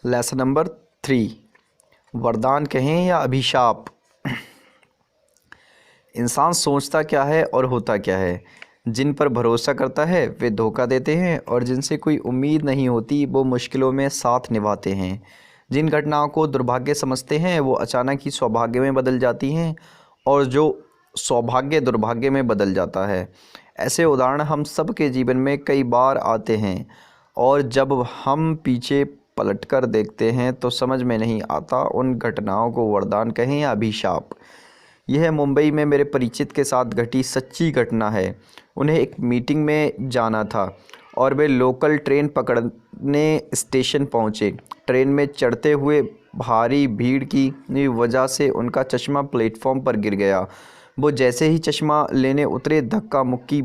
Lesson number 3, वरदान कहें या अभिशाप। इंसान सोचता क्या है और होता क्या है। जिन पर भरोसा करता है वे धोखा देते हैं और जिनसे कोई उम्मीद नहीं होती वो मुश्किलों में साथ निभाते हैं। जिन घटनाओं को दुर्भाग्य समझते हैं वो अचानक ही सौभाग्य में बदल जाती हैं और जो सौभाग्य दुर्भाग्य में बदल जाता है। ऐसे उदाहरण हम सब के जीवन में कई बार आते हैं और जब हम पीछे पलटकर देखते हैं तो समझ में नहीं आता उन घटनाओं को वरदान कहें या अभिशाप। यह मुंबई में मेरे परिचित के साथ घटी सच्ची घटना है। उन्हें एक मीटिंग में जाना था और वे लोकल ट्रेन पकड़ने स्टेशन पहुंचे। ट्रेन में चढ़ते हुए भारी भीड़ की वजह से उनका चश्मा प्लेटफॉर्म पर गिर गया। वो जैसे ही चश्मा लेने उतरे धक्का मुक्की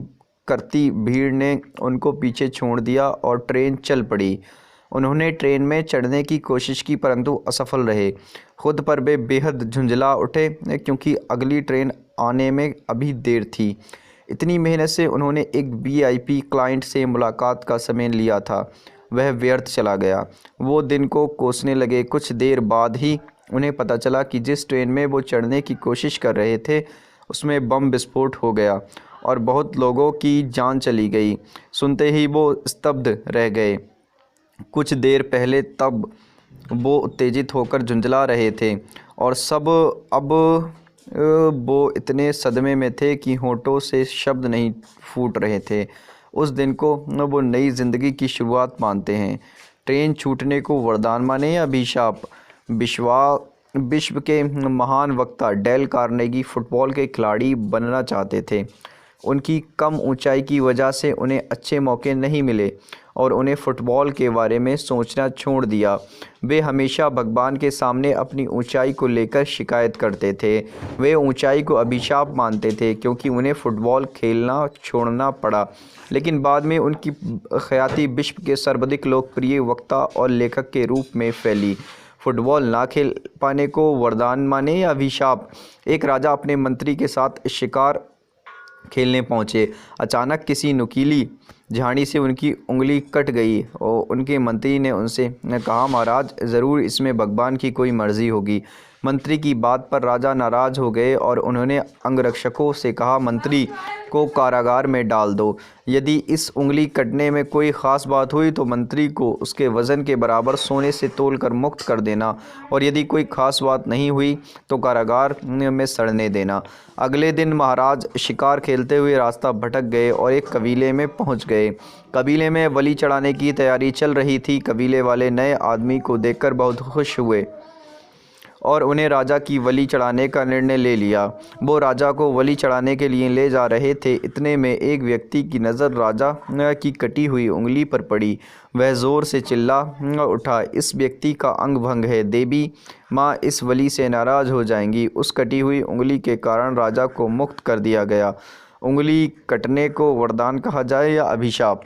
करती भीड़ ने उनको पीछे छोड़ दिया और ट्रेन चल पड़ी। उन्होंने ट्रेन में चढ़ने की कोशिश की परंतु असफल रहे। खुद पर वे बेहद झुंझला उठे क्योंकि अगली ट्रेन आने में अभी देर थी। इतनी मेहनत से उन्होंने एक वीआईपी क्लाइंट से मुलाकात का समय लिया था, वह व्यर्थ चला गया। वो दिन को कोसने लगे। कुछ देर बाद ही उन्हें पता चला कि जिस ट्रेन में वो चढ़ने की कोशिश कर रहे थे उसमें बम विस्फोट हो गया और बहुत लोगों की जान चली गई। सुनते ही वो स्तब्ध रह गए। कुछ देर पहले तब वो उत्तेजित होकर झुंझला रहे थे और अब वो इतने सदमे में थे कि होठों से शब्द नहीं फूट रहे थे। उस दिन को वो नई ज़िंदगी की शुरुआत मानते हैं। ट्रेन छूटने को वरदान माने या अभिशाप। विश्व के महान वक्ता डेल कार्नेगी फुटबॉल के खिलाड़ी बनना चाहते थे। उनकी कम ऊंचाई की वजह से उन्हें अच्छे मौके नहीं मिले और उन्हें फ़ुटबॉल के बारे में सोचना छोड़ दिया। वे हमेशा भगवान के सामने अपनी ऊंचाई को लेकर शिकायत करते थे। वे ऊंचाई को अभिशाप मानते थे क्योंकि उन्हें फ़ुटबॉल खेलना छोड़ना पड़ा। लेकिन बाद में उनकी ख्याति विश्व के सर्वाधिक लोकप्रिय वक्ता और लेखक के रूप में फैली। फुटबॉल ना खेल पाने को वरदान माने या अभिशाप। एक राजा अपने मंत्री के साथ शिकार खेलने पहुंचे। अचानक किसी नुकीली झाड़ी से उनकी उंगली कट गई और उनके मंत्री ने उनसे कहा, महाराज ज़रूर इसमें भगवान की कोई मर्ज़ी होगी। मंत्री की बात पर राजा नाराज़ हो गए और उन्होंने अंगरक्षकों से कहा, मंत्री को कारागार में डाल दो। यदि इस उंगली कटने में कोई ख़ास बात हुई तो मंत्री को उसके वज़न के बराबर सोने से तोलकर मुक्त कर देना और यदि कोई ख़ास बात नहीं हुई तो कारागार में सड़ने देना। अगले दिन महाराज शिकार खेलते हुए रास्ता भटक गए और एक कबीले में पहुंच गए। कबीले में बलि चढ़ाने की तैयारी चल रही थी। कबीले वाले नए आदमी को देखकर बहुत खुश हुए और उन्हें राजा की बलि चढ़ाने का निर्णय ले लिया। वो राजा को बलि चढ़ाने के लिए ले जा रहे थे। इतने में एक व्यक्ति की नज़र राजा की कटी हुई उंगली पर पड़ी। वह ज़ोर से चिल्ला उठा, इस व्यक्ति का अंग भंग है, देवी माँ इस बलि से नाराज़ हो जाएंगी। उस कटी हुई उंगली के कारण राजा को मुक्त कर दिया गया। उंगली कटने को वरदान कहा जाए या अभिशाप।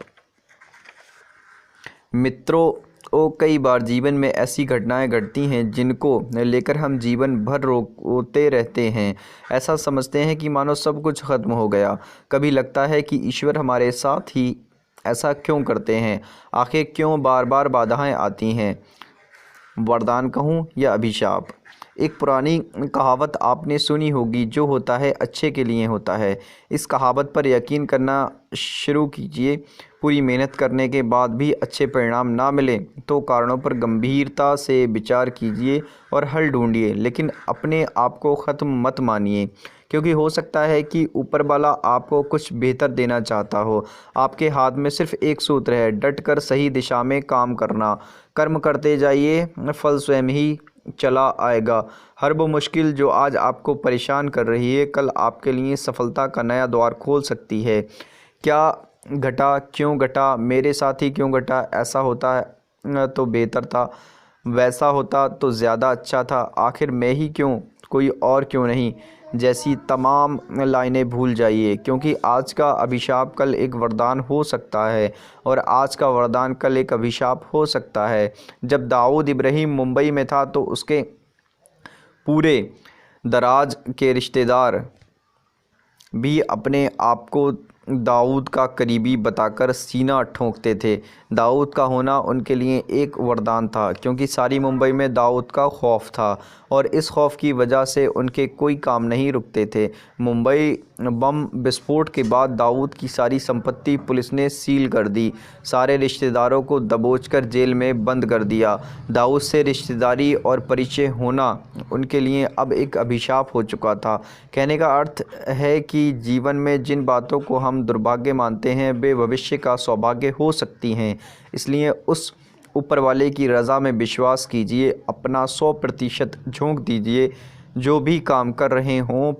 मित्रों, कई बार जीवन में ऐसी घटनाएं घटती हैं जिनको लेकर हम जीवन भर रोते रहते हैं। ऐसा समझते हैं कि मानो सब कुछ ख़त्म हो गया। कभी लगता है कि ईश्वर हमारे साथ ही ऐसा क्यों करते हैं, आखिर क्यों बार बार बाधाएं आती हैं। वरदान कहूँ या अभिशाप। एक पुरानी कहावत आपने सुनी होगी, जो होता है अच्छे के लिए होता है। इस कहावत पर यकीन करना शुरू कीजिए। पूरी मेहनत करने के बाद भी अच्छे परिणाम ना मिले तो कारणों पर गंभीरता से विचार कीजिए और हल ढूंढिए, लेकिन अपने आप को ख़त्म मत मानिए, क्योंकि हो सकता है कि ऊपर वाला आपको कुछ बेहतर देना चाहता हो। आपके हाथ में सिर्फ एक सूत्र है, डटकर सही दिशा में काम करना। कर्म करते जाइए, फल स्वयं ही चला आएगा। हर वो मुश्किल जो आज आपको परेशान कर रही है कल आपके लिए सफलता का नया द्वार खोल सकती है। क्या घटा, क्यों घटा, मेरे साथ ही क्यों घटा, ऐसा होता है तो बेहतर था, वैसा होता तो ज़्यादा अच्छा था, आखिर मैं ही क्यों, कोई और क्यों नहीं, जैसी तमाम लाइनें भूल जाइए, क्योंकि आज का अभिशाप कल एक वरदान हो सकता है और आज का वरदान कल एक अभिशाप हो सकता है। जब दाऊद इब्राहिम मुंबई में था तो उसके पूरे दराज के रिश्तेदार भी अपने आप को दाऊद का करीबी बताकर सीना ठोंकते थे। दाऊद का होना उनके लिए एक वरदान था, क्योंकि सारी मुंबई में दाऊद का खौफ था और इस खौफ की वजह से उनके कोई काम नहीं रुकते थे। मुंबई बम विस्फोट के बाद दाऊद की सारी संपत्ति पुलिस ने सील कर दी। सारे रिश्तेदारों को दबोचकर जेल में बंद कर दिया। दाऊद से रिश्तेदारी और परिचय होना उनके लिए अब एक अभिशाप हो चुका था। कहने का अर्थ है कि जीवन में जिन बातों को हम दुर्भाग्य मानते हैं वे भविष्य का सौभाग्य हो सकती हैं। इसलिए उस ऊपर वाले की रज़ा में विश्वास कीजिए, अपना 100% झोंक दीजिए, जो भी काम कर रहे हों